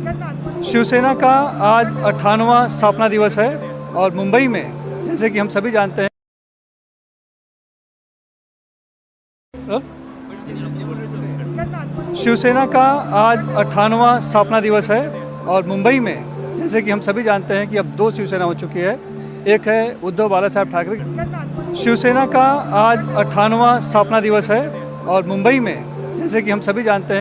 शिवसेना का आज 58वां स्थापना दिवस है और मुंबई में जैसे कि हम सभी जानते हैं शिवसेना का आज 58वां स्थापना दिवस है और मुंबई में जैसे कि हम सभी जानते हैं कि अब दो शिवसेना हो चुकी है। एक है उद्धव बाला साहब ठाकरे। शिवसेना का आज 58वां स्थापना दिवस है और मुंबई में जैसे कि हम सभी जानते हैं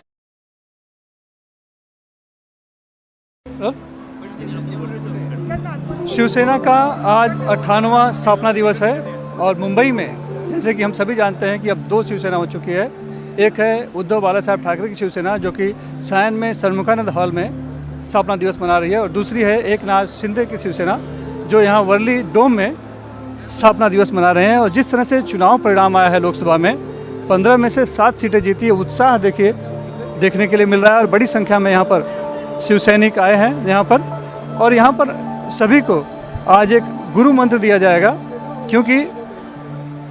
शिवसेना का आज 58वां स्थापना दिवस है और मुंबई में जैसे कि हम सभी जानते हैं कि अब दो शिवसेना हो चुकी है। एक है उद्धव बाला साहब ठाकरे की शिवसेना जो कि सायन में षणमुखानंद हॉल में स्थापना दिवस मना रही है और दूसरी है एकनाथ शिंदे की शिवसेना जो यहाँ वर्ली डोम में स्थापना दिवस मना रहे हैं। और जिस तरह से चुनाव परिणाम आया है लोकसभा में 15 में से 7 सीटें जीती है, उत्साह देखिए देखने के लिए मिल रहा है और बड़ी संख्या में यहाँ पर शिव सैनिक आए हैं यहाँ पर। और यहाँ पर सभी को आज एक गुरु मंत्र दिया जाएगा क्योंकि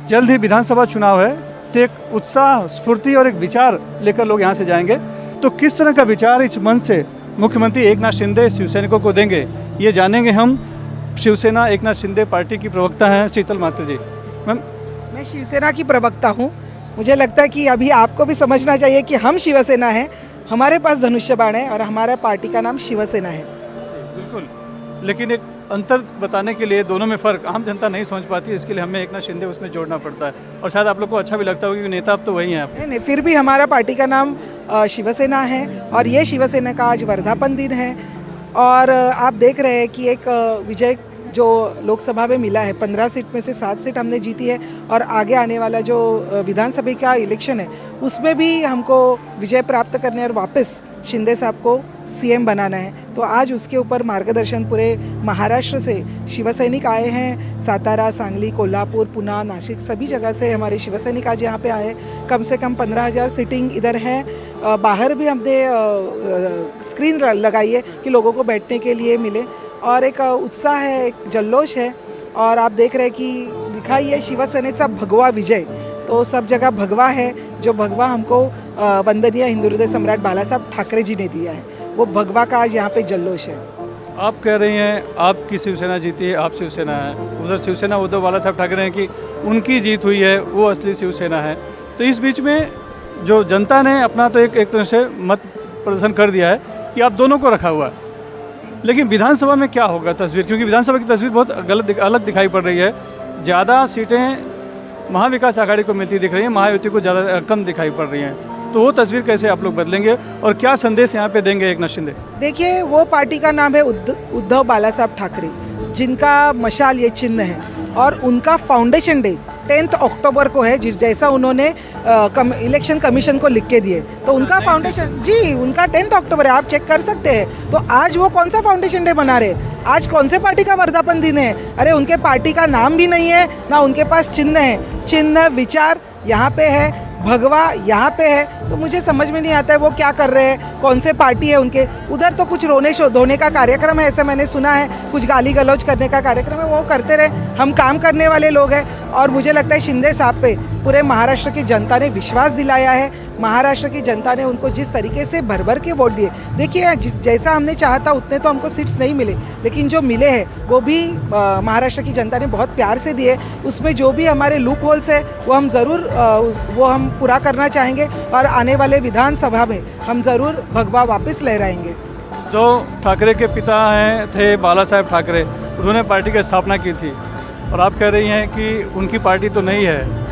जल्द ही विधानसभा चुनाव है, तो एक उत्साह स्फूर्ति और एक विचार लेकर लोग यहाँ से जाएंगे। तो किस तरह का विचार इस मंच से मुख्यमंत्री एकनाथ शिंदे शिवसैनिकों को देंगे ये जानेंगे हम। शिवसेना एकनाथ शिंदे पार्टी की प्रवक्ता हैं शीतल मात्र जी। मैम, मैं शिवसेना की प्रवक्ता हूँ। मुझे लगता है कि अभी आपको भी समझना चाहिए कि हम शिवसेना हैं, हमारे पास धनुष्य बाण है और हमारा पार्टी का नाम शिवसेना है। बिल्कुल, लेकिन एक अंतर बताने के लिए दोनों में फ़र्क आम जनता नहीं समझ पाती, इसके लिए हमें एकनाथ शिंदे उसमें जोड़ना पड़ता है और शायद आप लोग को अच्छा भी लगता होगा क्योंकि नेता अब तो वही हैं आप। नहीं, फिर भी हमारा पार्टी का नाम शिवसेना है और ये शिवसेना का आज वर्धापन दिन है। और आप देख रहे हैं कि एक विजय जो लोकसभा में मिला है, 15 सीट में से 7 सीट हमने जीती है और आगे आने वाला जो विधानसभा का इलेक्शन है उसमें भी हमको विजय प्राप्त करने और वापस शिंदे साहब को सीएम बनाना है। तो आज उसके ऊपर मार्गदर्शन पूरे महाराष्ट्र से शिवसैनिक आए हैं। सातारा, सांगली, कोल्हापुर, पुणे, नासिक सभी जगह से हमारे शिवसैनिक आज यहाँ पे आए। कम से कम 15,000 सीटिंग इधर है। बाहर भी हमने स्क्रीन लगाई है कि लोगों को बैठने के लिए मिले और एक उत्साह है, एक जल्लोष है। और आप देख रहे हैं कि लिखा ही है शिवसेनेचा भगवा विजय, तो सब जगह भगवा है। जो भगवा हमको वंदनीय हिंदू हृदय सम्राट बाला साहब ठाकरे जी ने दिया है, वो भगवा का आज यहाँ पे जल्लोष है। आप कह रही हैं आपकी शिवसेना जीती है, आप शिवसेना है, उधर शिवसेना उद्धव बाला साहब ठाकरे हैं कि उनकी जीत हुई है, वो असली शिवसेना है। तो इस बीच में जो जनता ने अपना तो एक तरह से मत प्रदर्शन कर दिया है कि आप दोनों को रखा हुआ है, लेकिन विधानसभा में क्या होगा तस्वीर, क्योंकि विधानसभा की तस्वीर बहुत अलग दिखाई पड़ रही है। ज़्यादा सीटें महाविकास आघाड़ी को मिलती दिख रही हैं, महायुति को ज़्यादा कम दिखाई पड़ रही हैं। तो वो तस्वीर कैसे आप लोग बदलेंगे और क्या संदेश यहाँ पे देंगे एकनाथ शिंदे? देखिए, वो पार्टी का नाम है उद्धव बाला साहब ठाकरे, जिनका मशाल ये चिन्ह है और उनका फाउंडेशन डे 10 अक्टूबर को है। जैसा उन्होंने इलेक्शन कमीशन को लिख के दिए, तो उनका फाउंडेशन जी उनका 10 अक्टूबर है, आप चेक कर सकते हैं। तो आज वो कौन सा फाउंडेशन डे बना रहे, आज कौन से पार्टी का वर्धापन दिन है? अरे उनके पार्टी का नाम भी नहीं है ना, उनके पास चिन्ह है। चिन्ह विचार यहाँ पे है, भगवा यहाँ पे है। तो मुझे समझ में नहीं आता है वो क्या कर रहे हैं, कौन से पार्टी है उनके। उधर तो कुछ धोने का कार्यक्रम है, ऐसा मैंने सुना है, कुछ गाली गलौज करने का कार्यक्रम है, वो करते रहे। हम काम करने वाले लोग हैं और मुझे लगता है शिंदे साहब पे पूरे महाराष्ट्र की जनता ने विश्वास दिलाया है। महाराष्ट्र की जनता ने उनको जिस तरीके से भर के वोट दिए, देखिए जैसा हमने चाहा था उतने तो हमको सीट्स नहीं मिले, लेकिन जो मिले हैं वो भी महाराष्ट्र की जनता ने बहुत प्यार से दिए। उसमें जो भी हमारे लूप होल्स है वो हम ज़रूर वो हम पूरा करना चाहेंगे और आने वाले विधानसभा में हम ज़रूर भगवा वापस लहराएंगे। जो ठाकरे के पिता थे बाला साहब ठाकरे, उन्होंने पार्टी की स्थापना की थी और आप कह रही हैं कि उनकी पार्टी तो नहीं है।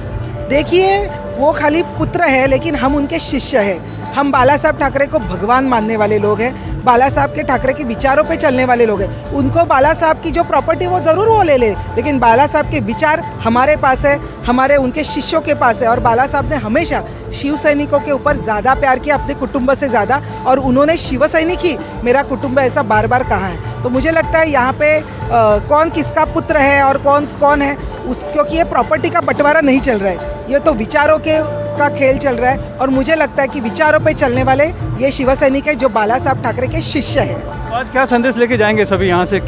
देखिए, वो खाली पुत्र है लेकिन हम उनके शिष्य हैं। हम बाला साहब ठाकरे को भगवान मानने वाले लोग हैं, बाला साहब के ठाकरे के विचारों पे चलने वाले लोग हैं। उनको बाला साहब की जो प्रॉपर्टी वो ज़रूर वो ले लेकिन बाला साहब के विचार हमारे पास है, हमारे उनके शिष्यों के पास है। और बाला साहब ने हमेशा शिव सैनिकों के ऊपर ज़्यादा प्यार किया, अपने कुटुंब से ज़्यादा, और उन्होंने शिव सैनिक ही मेरा कुटुंब ऐसा बार बार कहा है। तो मुझे लगता है यहाँ पे कौन किसका पुत्र है और कौन है क्योंकि ये प्रॉपर्टी का बंटवारा नहीं चल रहा है, ये तो विचारों का खेल चल रहा है। और मुझे लगता है कि विचारों पे चलने वाले ये शिव सैनिक है जो बाला साहब ठाकरे के शिष्य हैं। आज क्या संदेश लेके जाएंगे सभी यहाँ से?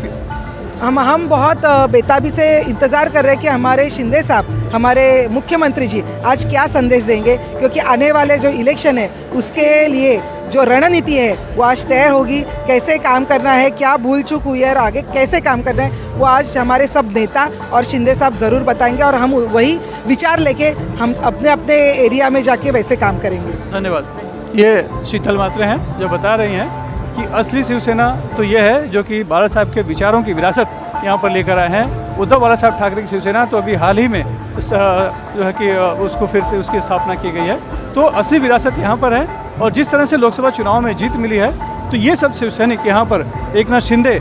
हम बहुत बेताबी से इंतज़ार कर रहे हैं कि हमारे शिंदे साहब, हमारे मुख्यमंत्री जी आज क्या संदेश देंगे, क्योंकि आने वाले जो इलेक्शन है उसके लिए जो रणनीति है वो आज तैयार होगी, कैसे काम करना है, क्या भूल चूक हुई है और आगे कैसे काम करना है, वो आज हमारे सब नेता और शिंदे साहब ज़रूर बताएंगे और हम वही विचार लेके हम अपने अपने एरिया में जाके वैसे काम करेंगे। धन्यवाद। ये शीतल मात्रे हैं जो बता रही हैं कि असली शिवसेना तो ये है जो कि बाला साहब के विचारों की विरासत यहाँ पर लेकर आए हैं। उद्धव बाला साहब ठाकरे की शिवसेना तो अभी हाल ही में जो है कि उसको फिर से उसकी स्थापना की गई है, तो असली विरासत यहाँ पर है। और जिस तरह से लोकसभा चुनाव में जीत मिली है, तो ये सब शिवसैनिक यहाँ पर एकनाथ शिंदे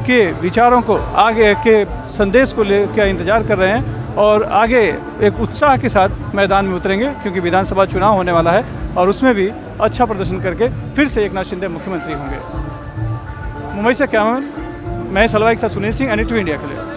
के विचारों को, आगे के संदेश को लेकर इंतजार कर रहे हैं और आगे एक उत्साह के साथ मैदान में उतरेंगे, क्योंकि विधानसभा चुनाव होने वाला है और उसमें भी अच्छा प्रदर्शन करके फिर से एकनाथ शिंदे मुख्यमंत्री होंगे। मुंबई से कैमरामैन महेश हलवाई के साथ सुनील सिंह, NDTV इंडिया के लिए।